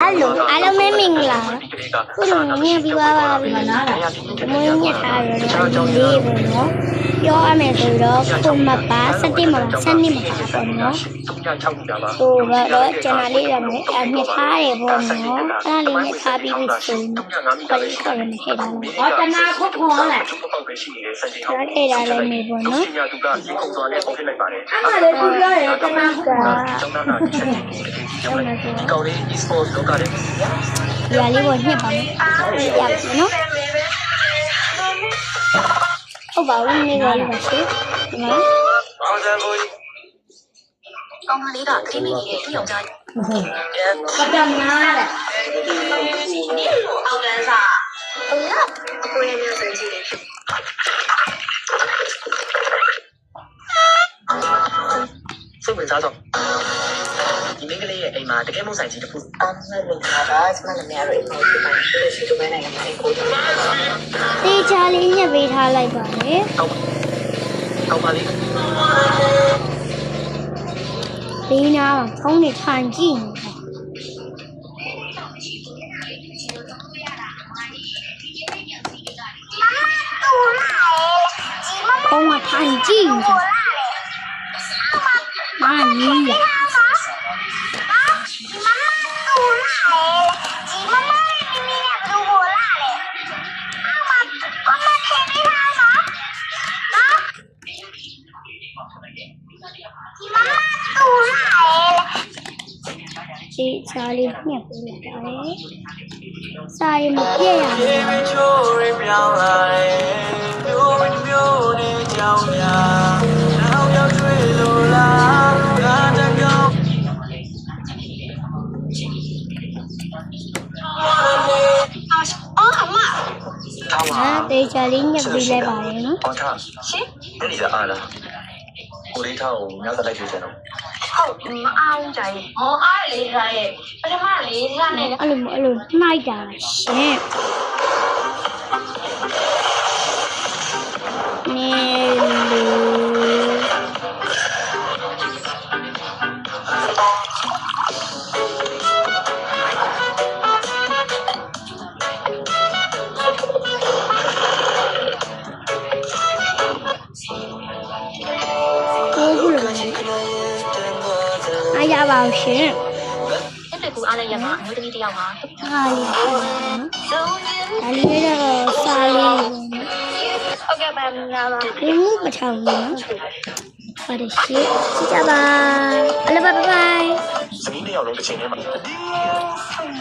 Hello, hello, me mingla. Kulo niya biwa na. Mo niya tayo libre no. Yo ame so do kumapa sati ma sani ma ko no. So ba do channel li ra me ame tha de bo no. Ana li me tha bi bi so. Pali ko ra me khai da lo. O chana khot kho la. Ra khai da lo me bo no. Ana le ku pyo de chana khot kho. ကောင်းလေး e-sport လောကထဲဒီလေးကိုညှက်ပါမယ်ရပြီနော်ဟုတ်ပါဘူးနေပါလိမ့်ပါရှင်ဒီမှာကောင်းလေးကခင်းနေတယ်သူ့ယောက်ျားပတ်တနာတဲ့အောက်ကန်းစားအကိုရဲ့မျက်စိကြည့်တယ်စိတ်ဝင်စားတော့ဒီမိန်းကလေးရဲ့အိမ်မှာတကယ်မဆိုင်ကြီးတစ်ခုအမှန်ဝင်တာကစမလည်းများရအိမ်မှာဒီမှာရှိတဲ့မဲနိုင်ငံမှာအိမ်ကိုတေးချာလေးညှက်ပေးထားလိုက်ပါမယ်ကောင်းပါလေးဒီနားဖုန်းနဲ့ထိုင်ကြည့်ဖုန်းကထိုင်ကြည့်မာနီးဒီချာလေးညှက်ပေးလိုက်ပါတယ်။စာရင်မပြည့်ရဘူး။တေချာလေးညှက်ပေးလိုက်ပါတယ်နော်။ဟုတ်တာရှင်။ဒီလိုအားလား။ကိုလေးထားကိုမြောက်တက်လိုက်ရွေးချင်တော့ဟုတ်မအောင်ကြရဲ့ဟောအားလေးထားရဲ့ပထမလေးထားနဲ့အဲ့လိုနှိုက်တာရှင်နေရပါအောင်ရှင်တက်တက်ကူအားလည်းရမှာအမျိုးသမီးတစ်ယောက်မှာဟာလေးဒါလေးတော့စားလေးဟုတ်ကဲ့ပါမင်္ဂလာပါဒီမှုမထောင်ဘူးပါတယ်ရှင်ကြည့်ကြပါအလဘိုင်ဘိုင်သမီးတစ်ယောက်လုံးတစ်ချိန်ထဲမှာ